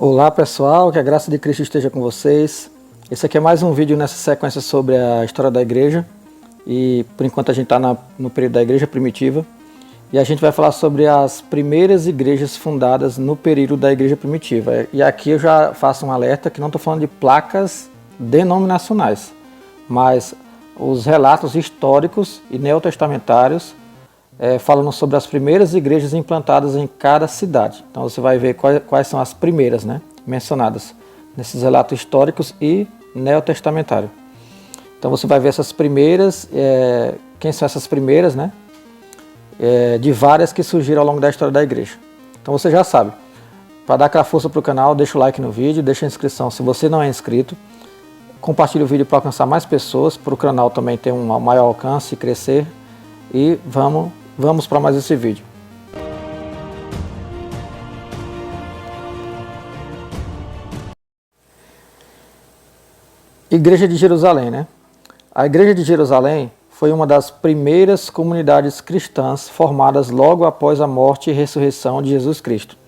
Olá pessoal, que a graça de Cristo esteja com vocês. Esse aqui é mais um vídeo nessa sequência sobre a história da igreja. E por enquanto a gente está no período da igreja primitiva. E a gente vai falar sobre as primeiras igrejas fundadas no período da igreja primitiva. E aqui eu já faço um alerta que não estou falando de placas denominacionais, mas os relatos históricos e neotestamentários falando sobre as primeiras igrejas implantadas em cada cidade. Então você vai ver quais são as primeiras, mencionadas nesses relatos históricos e neotestamentários. Então você vai ver essas primeiras, quem são essas primeiras, de várias que surgiram ao longo da história da igreja. Então você já sabe, para dar aquela força para o canal, deixa o like no vídeo, deixa a inscrição se você não é inscrito, compartilhe o vídeo para alcançar mais pessoas, para o canal também ter um maior alcance e crescer. E vamos para mais esse vídeo. Igreja de Jerusalém, A Igreja de Jerusalém foi uma das primeiras comunidades cristãs formadas logo após a morte e ressurreição de Jesus Cristo.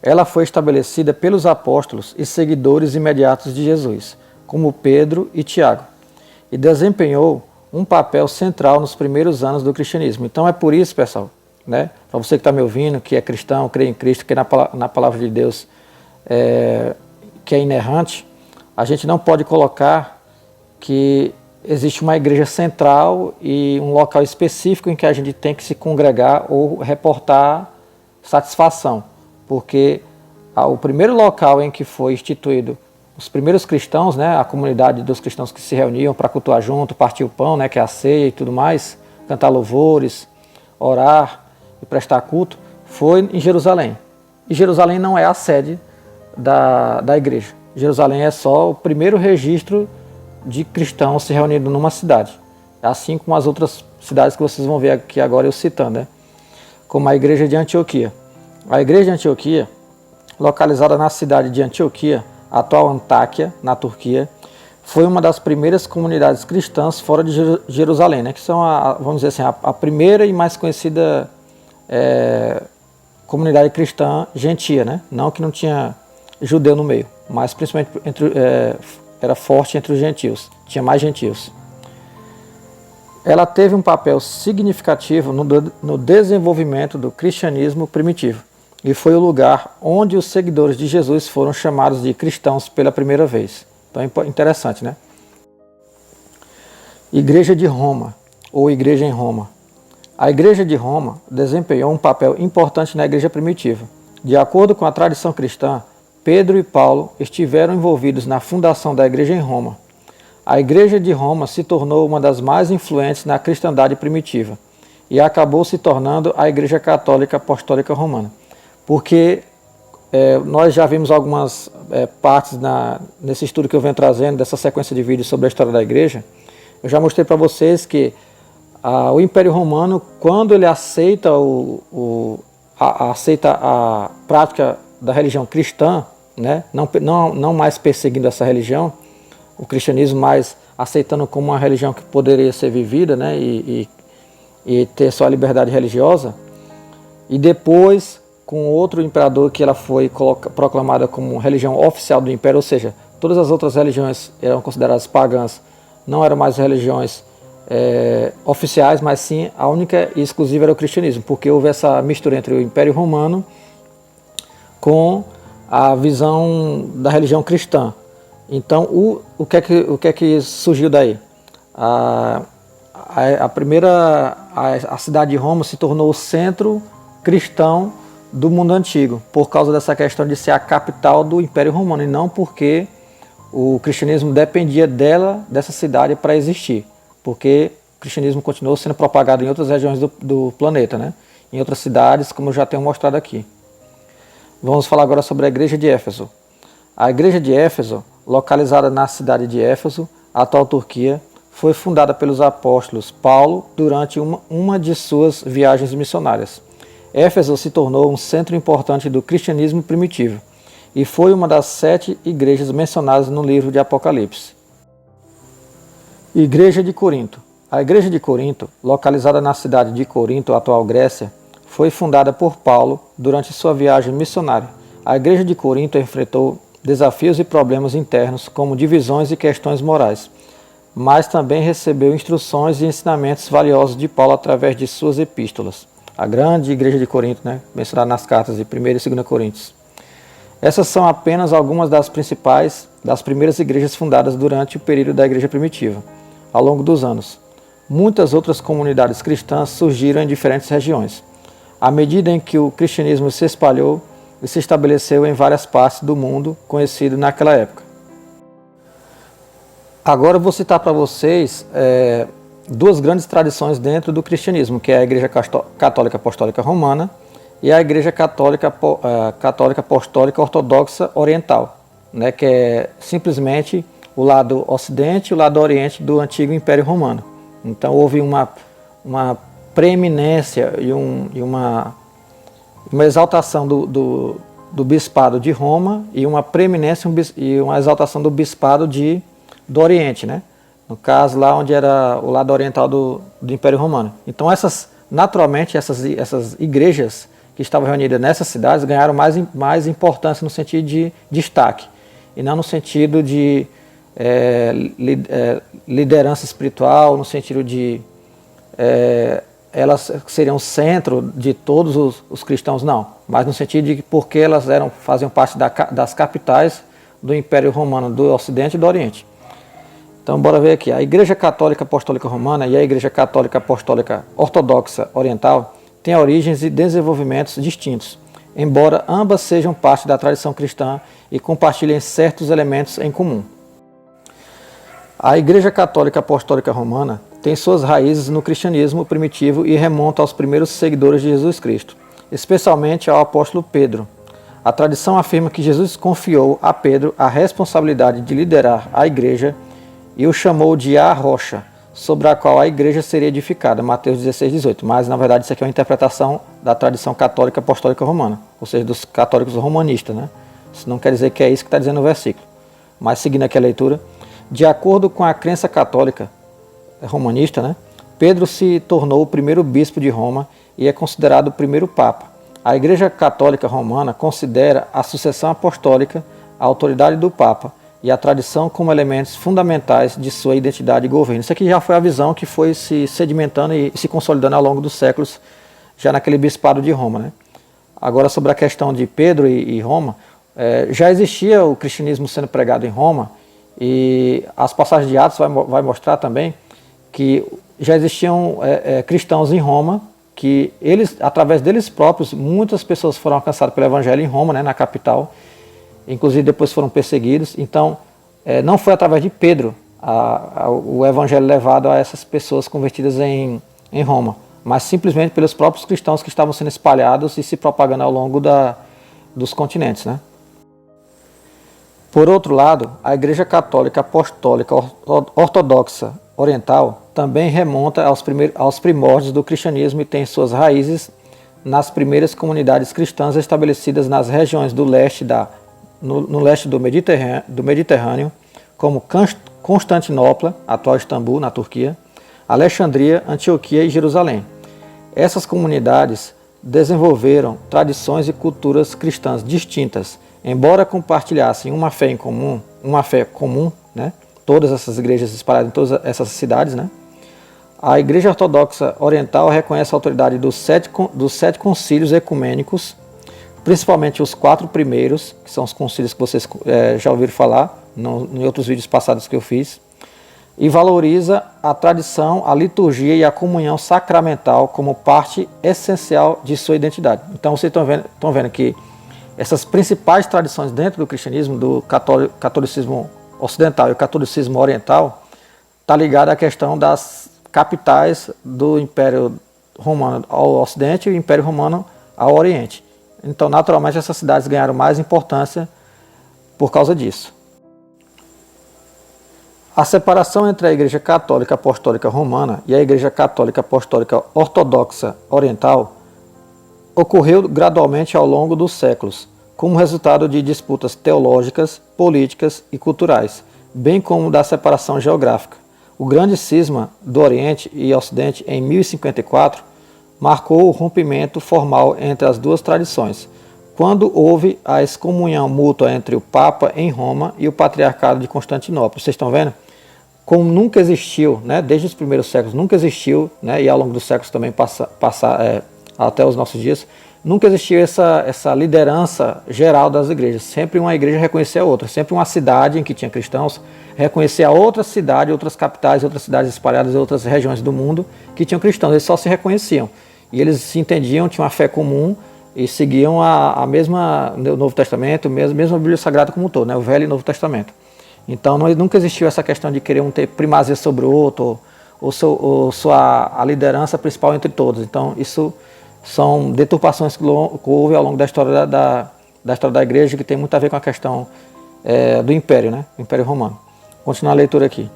Ela foi estabelecida pelos apóstolos e seguidores imediatos de Jesus, como Pedro e Tiago, e desempenhou um papel central nos primeiros anos do cristianismo. Então é por isso, pessoal, para você que está me ouvindo, que é cristão, crê em Cristo, que na palavra de Deus que é inerrante, a gente não pode colocar que existe uma igreja central e um local específico em que a gente tem que se congregar ou reportar satisfação, porque o primeiro local em que foi instituído os primeiros cristãos, a comunidade dos cristãos que se reuniam para cultuar junto, partir o pão, que é a ceia e tudo mais, cantar louvores, orar e prestar culto, foi em Jerusalém. E Jerusalém não é a sede da igreja. Jerusalém é só o primeiro registro de cristãos se reunindo numa cidade, assim como as outras cidades que vocês vão ver aqui agora eu citando, como a igreja de Antioquia. A igreja de Antioquia, localizada na cidade de Antioquia, atual Antáquia, na Turquia, foi uma das primeiras comunidades cristãs fora de Jerusalém, que são, vamos dizer assim, a primeira e mais conhecida comunidade cristã gentia, não que não tinha judeu no meio, mas principalmente era forte entre os gentios, tinha mais gentios. Ela teve um papel significativo no desenvolvimento do cristianismo primitivo e foi o lugar onde os seguidores de Jesus foram chamados de cristãos pela primeira vez. Então é interessante, Igreja de Roma, ou Igreja em Roma. A Igreja de Roma desempenhou um papel importante na igreja primitiva. De acordo com a tradição cristã, Pedro e Paulo estiveram envolvidos na fundação da igreja em Roma. A Igreja de Roma se tornou uma das mais influentes na cristandade primitiva e acabou se tornando a Igreja Católica Apostólica Romana. Porque nós já vimos algumas partes nesse estudo que eu venho trazendo, dessa sequência de vídeos sobre a história da igreja. Eu já mostrei para vocês que o Império Romano, quando ele aceita a prática da religião cristã, não mais perseguindo essa religião, o cristianismo, mas aceitando como uma religião que poderia ser vivida e ter sua liberdade religiosa, e depois, com outro imperador, que ela foi proclamada como religião oficial do império, ou seja, todas as outras religiões eram consideradas pagãs, não eram mais religiões oficiais, mas sim a única e exclusiva era o cristianismo, porque houve essa mistura entre o Império Romano com a visão da religião cristã. Então, o que é que surgiu daí? A cidade de Roma se tornou o centro cristão do mundo antigo, por causa dessa questão de ser a capital do Império Romano, e não porque o cristianismo dependia dessa cidade para existir, porque o cristianismo continuou sendo propagado em outras regiões do planeta, em outras cidades, como eu já tenho mostrado aqui. Vamos falar agora sobre a igreja de Éfeso. A igreja de Éfeso, localizada na cidade de Éfeso, atual Turquia, foi fundada pelos apóstolos Paulo durante uma de suas viagens missionárias. Éfeso se tornou um centro importante do cristianismo primitivo e foi uma das 7 igrejas mencionadas no livro de Apocalipse. Igreja de Corinto. A igreja de Corinto, localizada na cidade de Corinto, atual Grécia, foi fundada por Paulo durante sua viagem missionária, A Igreja de Corinto enfrentou desafios e problemas internos, como divisões e questões morais, mas também recebeu instruções e ensinamentos valiosos de Paulo através de suas epístolas. A grande Igreja de Corinto, mencionada nas cartas de 1 e 2 Coríntios. Essas são apenas algumas das primeiras igrejas fundadas durante o período da Igreja Primitiva. Ao longo dos anos, muitas outras comunidades cristãs surgiram em diferentes regiões, à medida em que o cristianismo se espalhou e se estabeleceu em várias partes do mundo conhecido naquela época. Agora eu vou citar para vocês duas grandes tradições dentro do cristianismo, que é a Igreja Católica Apostólica Romana e a Igreja Católica Apostólica Ortodoxa Oriental, que é simplesmente o lado ocidente e o lado oriente do antigo Império Romano. Então houve uma preeminência e uma exaltação do bispado de Roma e uma preeminência e uma exaltação do bispado do Oriente, no caso lá onde era o lado oriental do Império Romano. Então naturalmente essas igrejas que estavam reunidas nessas cidades ganharam mais importância no sentido de destaque e não no sentido de liderança espiritual, no sentido de elas seriam o centro de todos os cristãos, não, mas no sentido de que porque elas faziam parte das capitais do Império Romano do Ocidente e do Oriente. Então, bora ver aqui. A Igreja Católica Apostólica Romana e a Igreja Católica Apostólica Ortodoxa Oriental têm origens e desenvolvimentos distintos, embora ambas sejam parte da tradição cristã e compartilhem certos elementos em comum. A Igreja Católica Apostólica Romana tem suas raízes no cristianismo primitivo e remonta aos primeiros seguidores de Jesus Cristo, especialmente ao apóstolo Pedro. A tradição afirma que Jesus confiou a Pedro a responsabilidade de liderar a igreja e o chamou de a rocha, sobre a qual a igreja seria edificada, Mateus 16:18. Mas, na verdade, isso aqui é uma interpretação da tradição católica apostólica romana, ou seja, dos católicos romanistas. Isso não quer dizer que é isso que está dizendo no versículo. Mas, seguindo aqui a leitura, de acordo com a crença católica romanista, Pedro se tornou o primeiro bispo de Roma e é considerado o primeiro papa. A Igreja Católica Romana considera a sucessão apostólica, a autoridade do papa e a tradição como elementos fundamentais de sua identidade e governo. Isso aqui já foi a visão que foi se sedimentando e se consolidando ao longo dos séculos, já naquele bispado de Roma. Agora, sobre a questão de Pedro e Roma, já existia o cristianismo sendo pregado em Roma, e as passagens de Atos vai mostrar também que já existiam cristãos em Roma, que eles, através deles próprios, muitas pessoas foram alcançadas pelo evangelho em Roma, na capital, inclusive depois foram perseguidos. Então, não foi através de Pedro o evangelho levado a essas pessoas convertidas em Roma, mas simplesmente pelos próprios cristãos que estavam sendo espalhados e se propagando ao longo dos continentes. Por outro lado, a Igreja Católica Apostólica Ortodoxa Oriental também remonta aos primórdios do cristianismo e tem suas raízes nas primeiras comunidades cristãs estabelecidas nas regiões do leste no leste do Mediterrâneo, como Constantinopla, atual Istambul, na Turquia, Alexandria, Antioquia e Jerusalém. Essas comunidades desenvolveram tradições e culturas cristãs distintas, embora compartilhassem uma fé comum, todas essas igrejas espalhadas em todas essas cidades, A Igreja Ortodoxa Oriental reconhece a autoridade dos sete concílios ecumênicos, principalmente os 4 primeiros, que são os concílios que vocês já ouviram falar em outros vídeos passados que eu fiz, e valoriza a tradição, a liturgia e a comunhão sacramental como parte essencial de sua identidade. Então vocês estão vendo que essas principais tradições dentro do cristianismo, do catolicismo ocidental e o catolicismo oriental, está ligada à questão das capitais do Império Romano ao Ocidente e o Império Romano ao Oriente. Então, naturalmente, essas cidades ganharam mais importância por causa disso. A separação entre a Igreja Católica Apostólica Romana e a Igreja Católica Apostólica Ortodoxa Oriental ocorreu gradualmente ao longo dos séculos, como resultado de disputas teológicas, políticas e culturais, bem como da separação geográfica. O grande cisma do Oriente e Ocidente em 1054 marcou o rompimento formal entre as duas tradições, quando houve a excomunhão mútua entre o Papa em Roma e o Patriarcado de Constantinopla. Vocês estão vendo? Como nunca existiu, né, desde os primeiros séculos, nunca existiu, né, e ao longo dos séculos também até os nossos dias, nunca existiu essa liderança geral das igrejas. Sempre uma igreja reconhecia a outra, sempre uma cidade em que tinha cristãos reconhecia a outra cidade, outras capitais, outras cidades espalhadas em outras regiões do mundo que tinham cristãos. Eles só se reconheciam e eles se entendiam, tinham uma fé comum e seguiam a mesma, o Novo Testamento, a mesma Bíblia Sagrada como um todo, né, o Velho e Novo Testamento. Então nunca existiu essa questão de querer um ter primazia sobre o outro ou a liderança principal entre todos. Então isso são deturpações que houve ao longo da história da história da igreja, que tem muito a ver com a questão do Império, né? O Império Romano. Continuar a leitura aqui.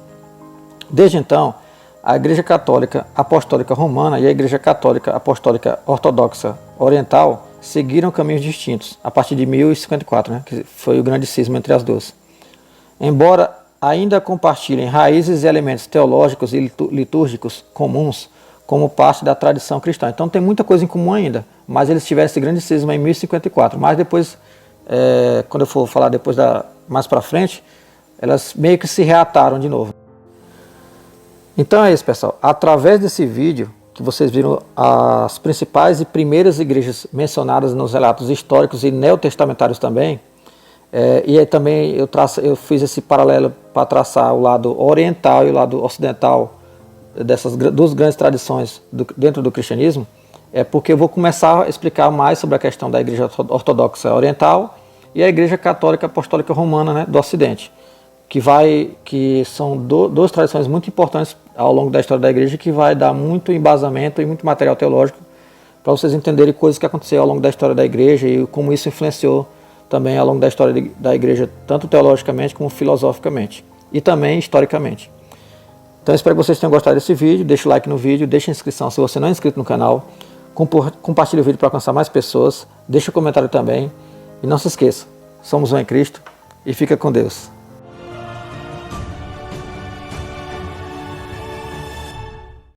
Desde então, a Igreja Católica Apostólica Romana e a Igreja Católica Apostólica Ortodoxa Oriental seguiram caminhos distintos, a partir de 1054, né? Que foi o grande cisma entre as duas. Embora ainda compartilhem raízes e elementos teológicos e litúrgicos comuns, como parte da tradição cristã. Então tem muita coisa em comum ainda, mas eles tiveram esse grande cisma em 1054. Mas depois, quando eu for falar depois mais para frente, elas meio que se reataram de novo. Então é isso, pessoal. Através desse vídeo, que vocês viram as principais e primeiras igrejas mencionadas nos relatos históricos e neotestamentários também, e aí também eu fiz esse paralelo para traçar o lado oriental e o lado ocidental dessas duas grandes tradições dentro do cristianismo, porque eu vou começar a explicar mais sobre a questão da Igreja Ortodoxa Oriental e a Igreja Católica Apostólica Romana, né, do Ocidente, que são duas tradições muito importantes ao longo da história da Igreja, que vai dar muito embasamento e muito material teológico para vocês entenderem coisas que aconteceram ao longo da história da Igreja e como isso influenciou também ao longo da história da Igreja, tanto teologicamente como filosoficamente e também historicamente. Então espero que vocês tenham gostado desse vídeo, deixa o like no vídeo, deixa a inscrição se você não é inscrito no canal, compartilhe o vídeo para alcançar mais pessoas, deixa um comentário também e não se esqueça, somos um em Cristo e fica com Deus.